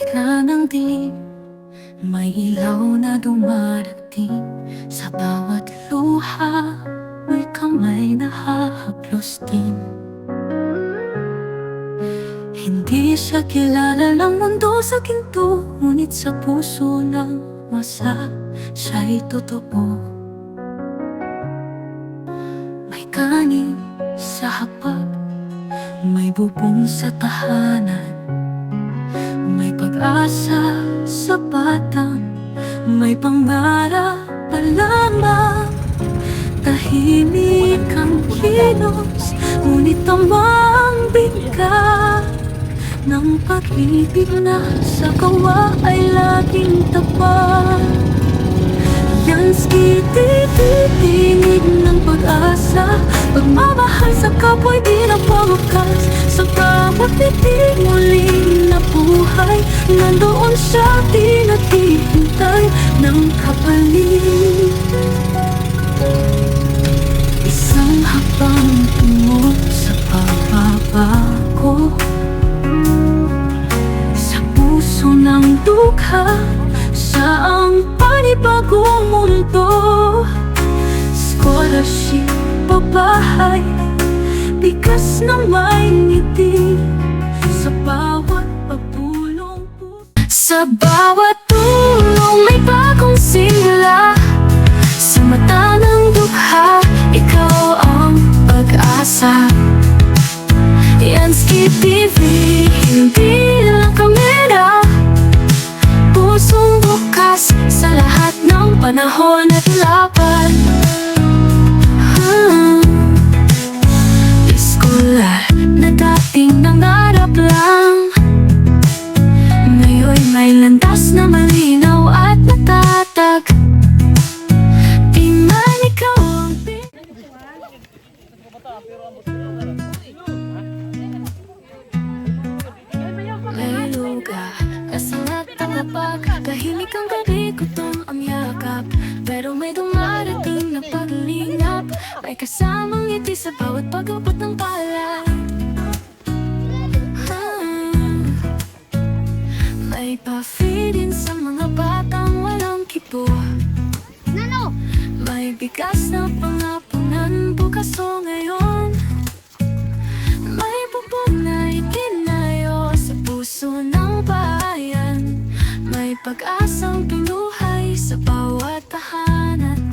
Ka ng dilim, may ilaw na dumarating sa bawat luha, may kamay na hahaplos din. Hindi siya kilala ng mundo sa ginto, ngunit sa puso ng masa, siya'y totoo. May kanin sa hapag, may bubong sa tahanan, may pag-asa sa batang, may pangarap pa lamang. Tahimik ang kilos, ngunit tamang bigat ng pag-ibig na sa gawa ay laging tapat. Yansky tinig ng pag-asa, pagmamahal sa kapwa'y di na pangwakas. Sa bawat titig muling nabuhay, nandoon siya di naghihintay ng kapalit. Isang habang tungo sa pagbabago, sa puso ng dukha, sa ang panibagong mundo. Scholarship, pabahay, bigas na may ngiti, sa bawat pagtulong po. Sa bawat tulong may bagong sigla, sa mata ng dukha, ikaw ang pag-asa. Yansky TV, hindi lang kamera, pusong bukas sa lahat ng panahon at laban. Iskolar na dating nangarap lang, ngayon may landas na malinaw at natatag. Di man ikaw ang may lugar, kasangat ang lapag, tahimik ang gabi, gutom ang yakap. Pero may dumarating na paglingap, may kasamang ngiti sa bawat pag-abot ng palad. May pa-feedin sa mga batang walang kipo, may bigas na pangapunan bukas o ngayon, may bubong na itinayo sa puso ng bayan, may pag-asang pinuhay sa bawat tahanan.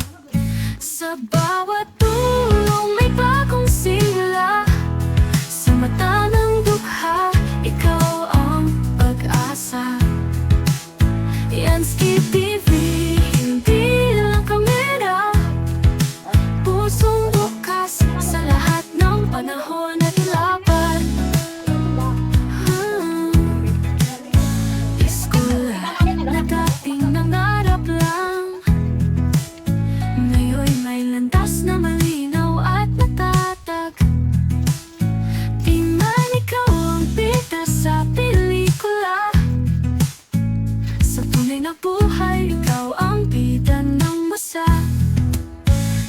Sa bawat tulong may bagong sigla, sa mata ng dukha, ikaw ang pag-asa. Yansky TV, hindi lang kamera, pusong bukas sa lahat ng panahon at laban. Iskolar na dating nangarap lang, ngayon may landas na malinaw at natatag. Di man ikaw ang bida sa pelikula, sa tunay na buhay, ikaw ang bida ng masa.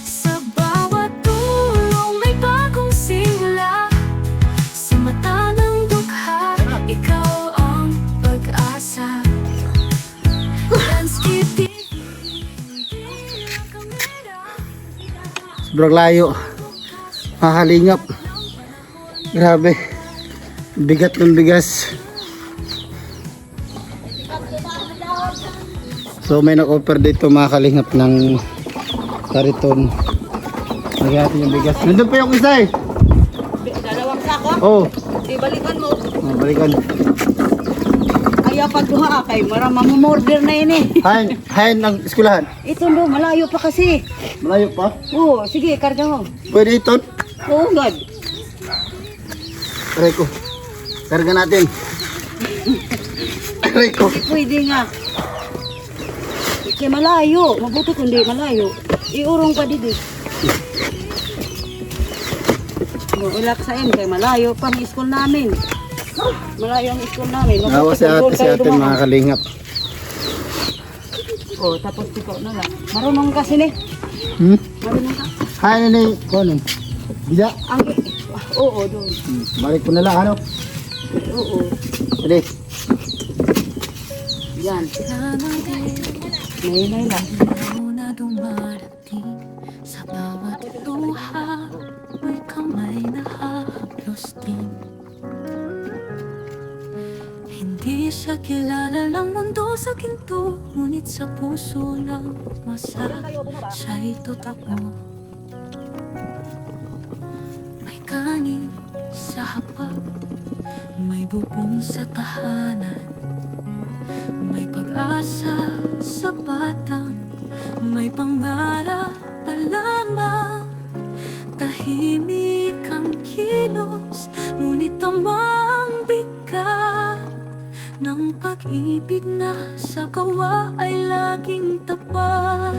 Sa bawat tulong may bagong sigla, sa mata ng dukha, ikaw ang pag-asa. Yansky TV, hindi lang kamera. Sobrang layo, makalingap, grabe, bigat ng bigas. So may nag-offer dito mga kalingap ng kariton, nagyatin yung bigas. Nandun pa yung isa eh. Dalawang sako? Oo, Ibalikan mo. balikan. Kaya pagduha kay marama mo order na ini. Hayan ang eskulahan. Ito no, malayo pa kasi. Malayo pa. Oo, sige, karga mo. Pwede ito. Oo, God. Aray ko, karga natin. Aray ko. Pwede nga. Kaya malayo. Mabuti kundi malayo. Iurong pa dito. Ulak sa kay malayo pa ang school namin. Malayo ang school namin. Nawa si ate mga kalingap. Oh, tapos ikaw na lang. Marunong kasi ni. Marunong ka. Hayan na kono. Bisa. Ang oo, doon. Balik ko na lang ano. Oo. Sige. Yan. May lang. Na dumarating sa bawat luha, may kamay na hahaplos din. Hindi siya kilala ng mundo sa ginto, ngunit sa puso lang siya'y totoo. May kanin sa hapag, may bubong sa tahanan, may pag-asa sa batang, may pangarap pa lamang. Tahimik ang kilos, ngunit tamang bigat ng pag-ibig na sa gawa ay laging tapat.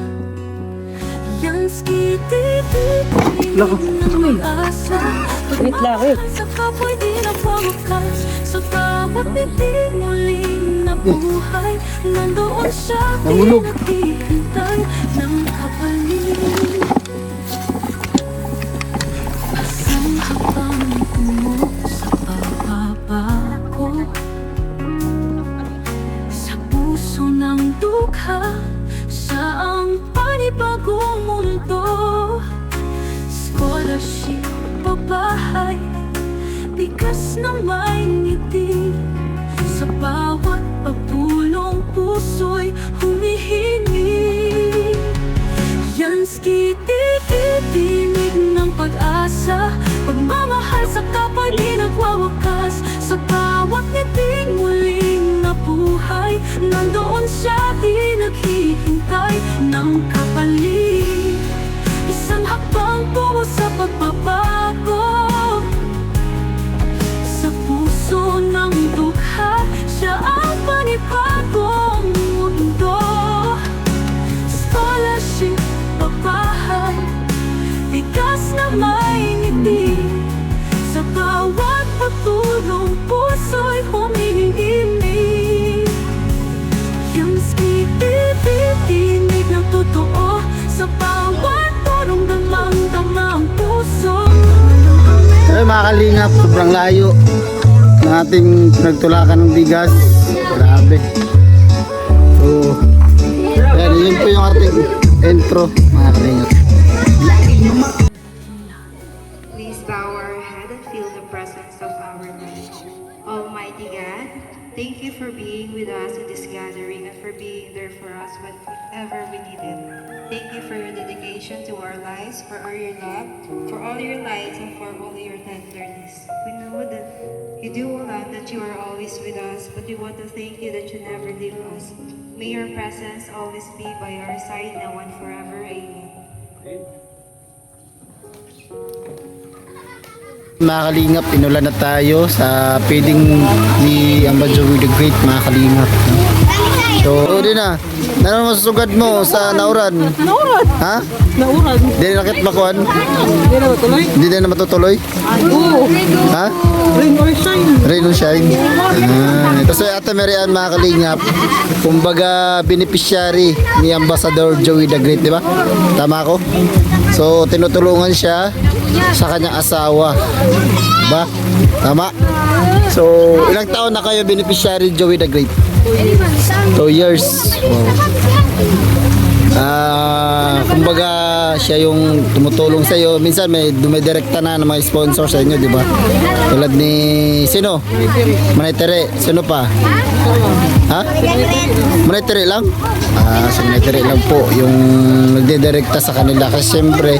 Yansky tititig ng mag-asa, Wait lang, wait. sa kapwa di na pawakas, sa bawat bitig muling nabuhay, nandoon siya pinaghihintay ng kapalit. Isang habang tungo sa pababa ko, sa puso ng dukha, saang panibagong mundo. Scholarship, babahay, bigas na may ngiti, sa bawat pagtulong puso'y humihingi. Yansky tititig ng pag-asa, pagmamahal sa kapwa di nagwawakas, sa bawat ngiting muling nabuhay, nandoon siya di naghihintay ng kapalit. Isang hakbang tungo sa pagbabago, sa puso ng dukha, siya ang panibagong mundo. Scholarship, babahay, bigas na may ngiti, sa bawat pagtulong puso'y humihingi. Yansky tititig ng totoo, sa bawat tulong damang-dama ang puso. Ay, mga kalingap, sobrang layo ng ating pinagtulakan ng bigas. Grabe. So, yan, yun po yung ating intro, mga kalingap. Please bow our head and feel the presence of our God. Almighty God, thank you for being with us in this gathering and for being there for us whenever we need it. Thank you for your dedication to our lives, for all your love, for all your lights, and for all your tenderness. We know that you do a lot, that you are always with us, but we want to thank you that you never leave us. May your presence always be by our side now and forever. Amen. Mga kalingap, inulan na tayo sa feeding ni Ambadjo with the Great, mga kalingap. So, din na. Ano masusugad mo sa nauran? Nauran. Ha? Nauran. Hindi na nakit makuhan? Hindi na matuloy. Hindi na matutuloy? Oo. Ha? Rain or shine. Rain or shine? Ito si Ate Marian, mga kalingap. Kumbaga, beneficiary ni Ambassador Joey the Great, di ba? Tama ako? So, tinutulungan siya sa kanyang asawa. Diba? Tama? So, ilang taon na kayo beneficiary Joey the Great? 2 years. Wow. Kumbaga, siya yung tumutulong sa iyo. Minsan may dumidirekta na ng mga sponsor sa inyo, di ba? Tulad ni sino? Manaytere. Sino pa? Ha? Manaytere lang? Si Manaytere lang po yung nagdidirekta sa kanila. Kasi siyempre,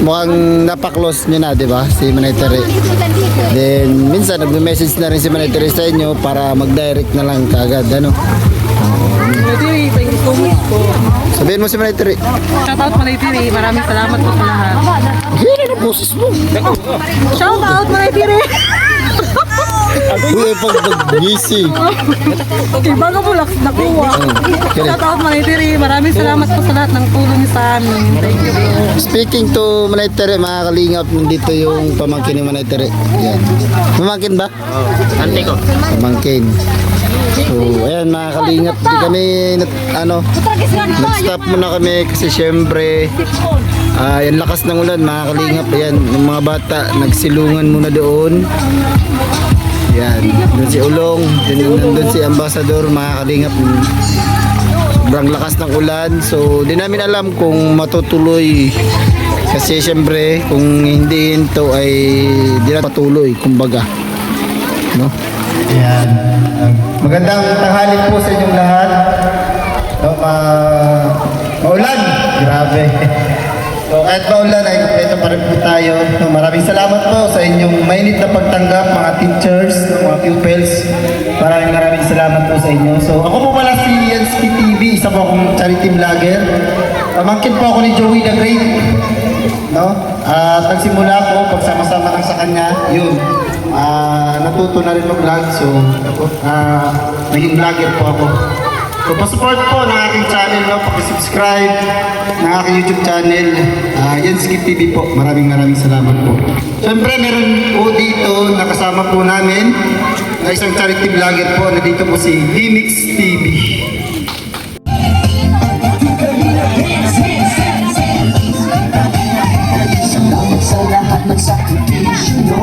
mukhang napaklose nyo na, di ba? Si Manaytere. Then, minsan nagme-message na rin si Manaytere sa inyo para mag-direct na lang kagad. Ano? Manaytiri, thank you so much po. Sabihin mo si Manaytere. Shoutout Manaytiri, maraming salamat po sa lahat. Hira na boses mo. Shoutout Manaytiri! Uy, pag-busy. Okay, bago po nakuha. Shoutout Manaytiri, maraming salamat po sa lahat ng tulong sa amin. Thank you po. Speaking to Manaytere, mga kalingap, nandito yung pamangkin ni Manaytere. Yan. Pamangkin ba? Ante ko. Pamangkin. So, ayan mga kalingap, di kami nag-stop muna kami kasi syempre yung lakas ng ulan, mga kalingap. Ayan, yung mga bata nagsilungan muna doon. Yan, doon si Ulong, doon si Ambassador, mga kalingap. Sobrang lakas ng ulan, so di namin alam kung matutuloy. Kasi syempre, kung hindi ito ay di na patuloy, kumbaga. No? Yan. Magandang tanghali po sa inyong lahat. No, maulan. Grabe. So kahit maulan ay ito pa rin po tayo. No, maraming salamat po sa inyong mainit na pagtanggap, mga teachers, mga pupils. Maraming salamat po sa inyo. So ako po pala si Yansky TV, isa po akong charity vlogger. Pamangkin po ako ni Joey the Great. No? At nagsimula ako pagsama-sama lang sa kanya. Yun. Natuto na rin mag-vlog. So naging vlogger po ako. So, pa-support po ng aking channel, no? Paki-subscribe ng aking YouTube channel, Yansky TV po. Maraming salamat po. Siyempre, meron po dito, nakasama po namin, na isang charity vlogger po, na dito po si Dimix TV. Salamat sa lahat ng sakripisyo,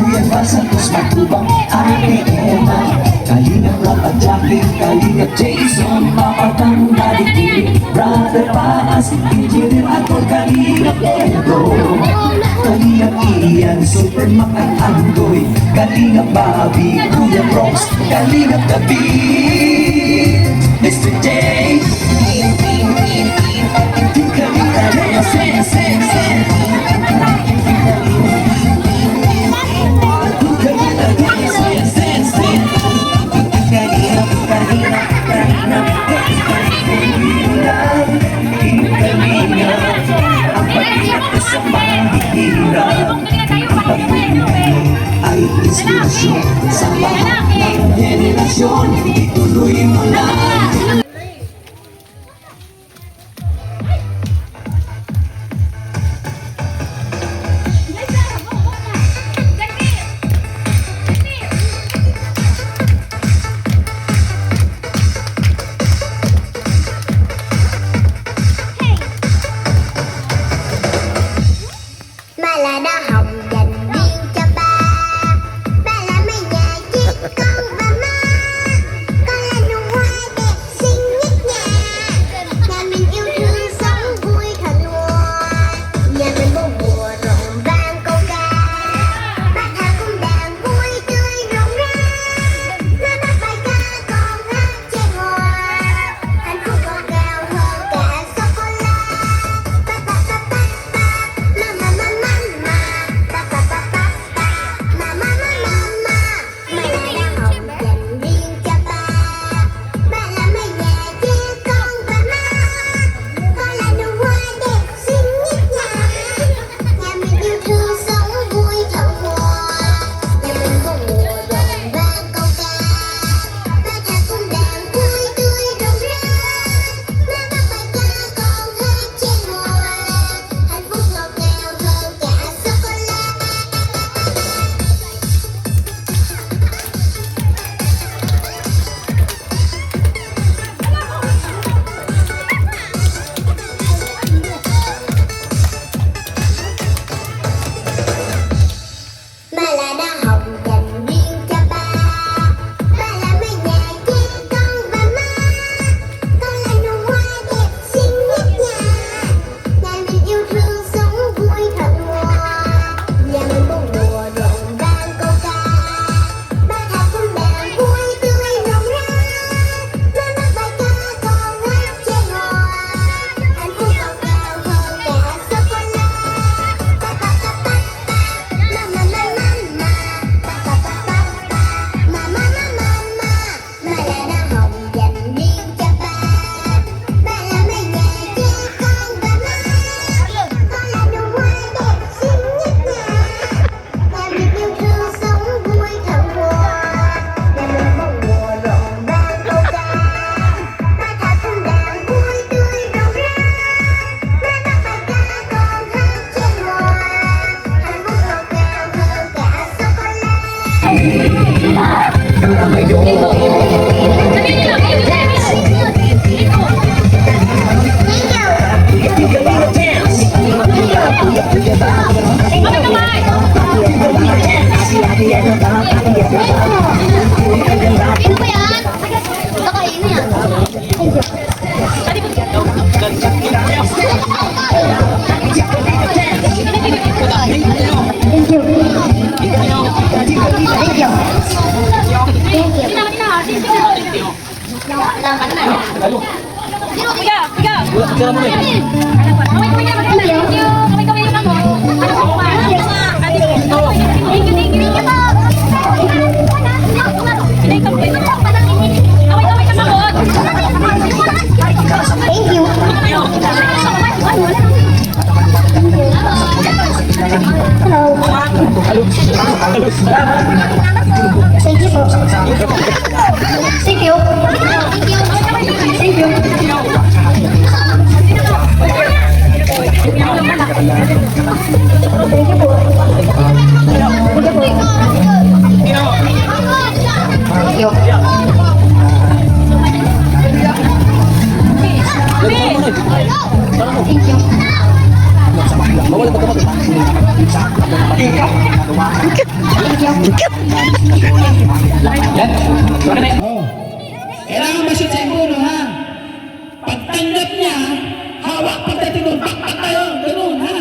Kuya Santos Matubang, Ate Emma, Kalingap Rob at Jackie, Kalingap Jason, Mapatang Daddy, Brother Paas, Engineer Ato, Kalingap Edo, Kalingap Ian, Super Mac at Anggoy, Kalingap Bobby, Kuya Bronx, Kalingap Gabi, Mr. J, Kalingap Sen, ay inspirasyon sa lahat ng henerasyon. Ituloy mo lang. Mà là đá hồng dành riêng cho ba. Ba là mấy nhà chiếc con và má. Thank you po. Thank you. Thank you. Kailangan masit sa ulo, ha? Pagtanggap niya, hawak pagdating doon, bakit tayo, gano'n, ha?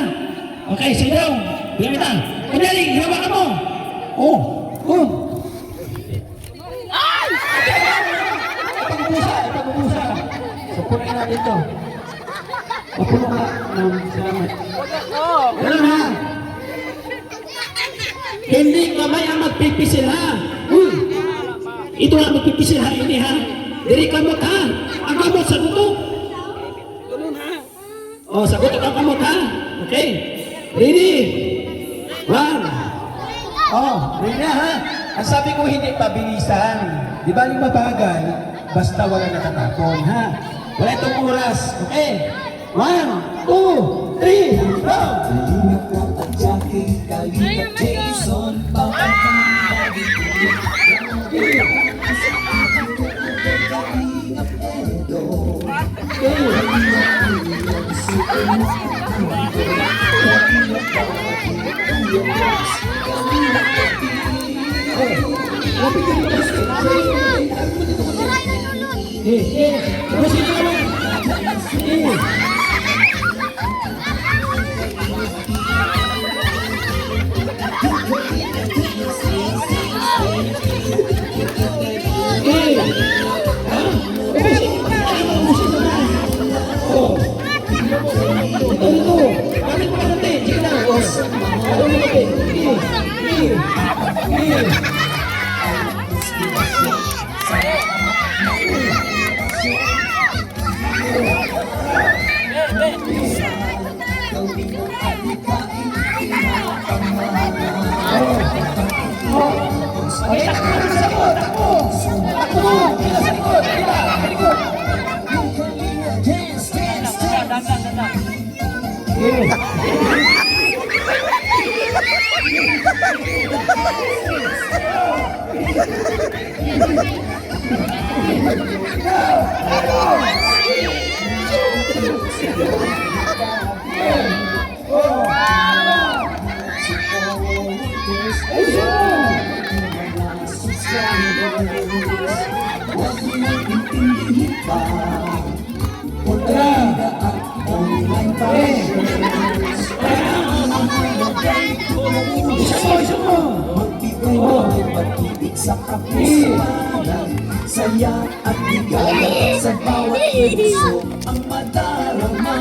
Okay, sige daw. Bigyan kita. Kunyari, hawakan mo. Oh, oh. Ipag-ubusa. Supunin natin to. Mapuno ka ng salamat. Gano'n, ha? Hindi kamay ang magpipisil, ha? Ito ang magpipisil, ha? Ini, ha? Diri kamot, ha? Ang kamot, sagutok. Oh, sagot ang kamot, ha? Okay. Ready? 1. Oh, ready na ha? Ang sabi ko hindi pabilisan. Di ba yung mabagal, basta wala natatapon, ha? Wala itong oras. Okay? 1, 2, 3, go! Kalingap lang at Jackie, kalingap Jason, papatang sa kapusanan, saya at ligaya sa bawat puso ang madarama.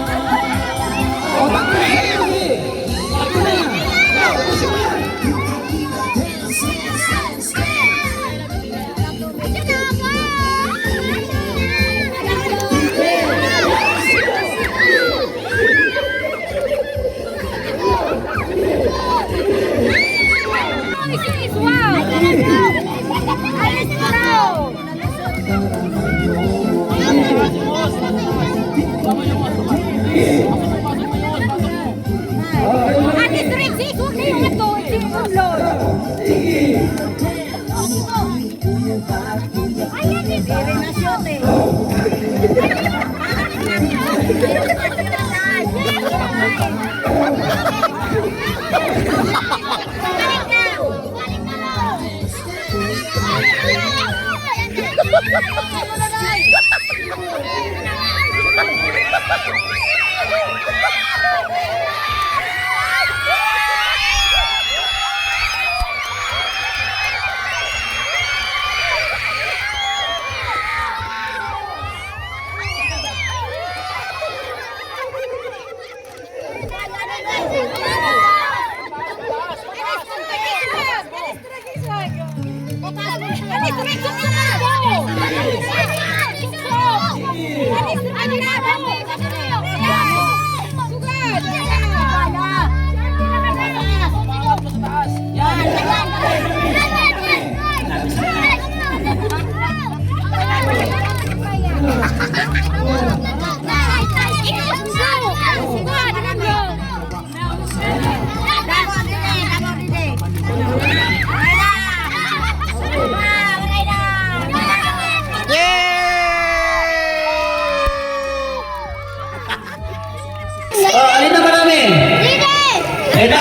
Ito.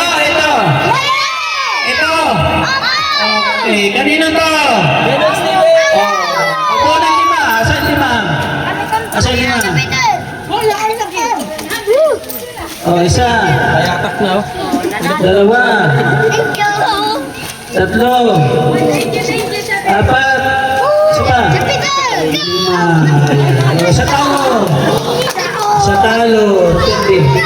Ito. Okay, kanino to? Upo ng 5. Asan 5? Asan 5? Oh, isa. Payatak na. 2. 3. 4. 5. Isa pa. 5. Sa talo. Sa talo. Hindi.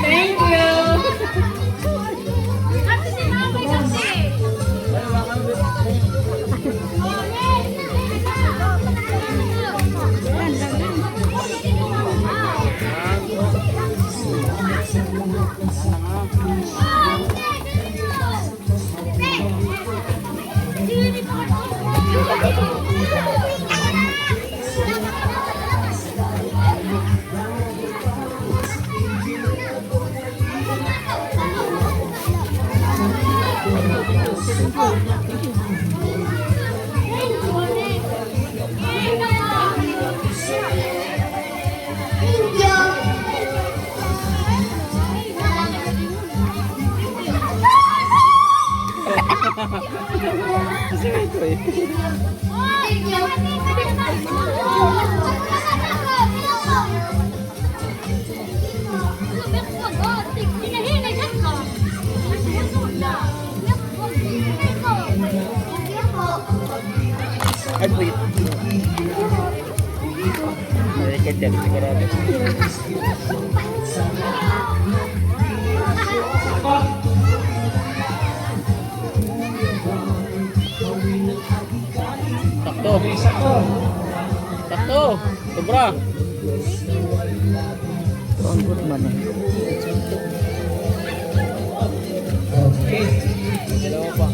Thank you. Ay, wait. Record yan, sigurado. Takto. Takto. Sobra. Ang good man eh. Dalawa pa.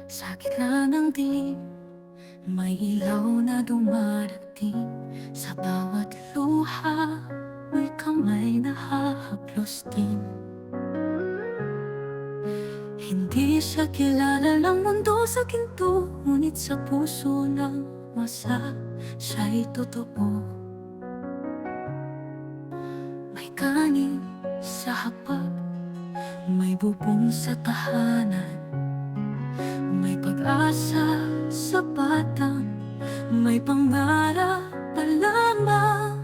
Sa gitna ng dilim, may ilaw na dumarating. Sa bawat luha, may kamay na hahaplos din. Hindi siya kilala ng mundo sa ginto, ngunit sa puso ng masa, siya'y totoo. May kanin sa hapag, may bubong sa tahanan, may pag-asa sa batang, may pangarap pa lamang.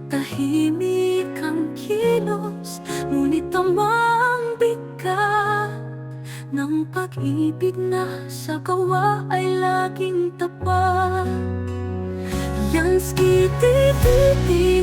Tahimik ang kilos, ngunit tamang bigat ng pag-ibig na sa gawa ay laging tapat. Yan skiti-titi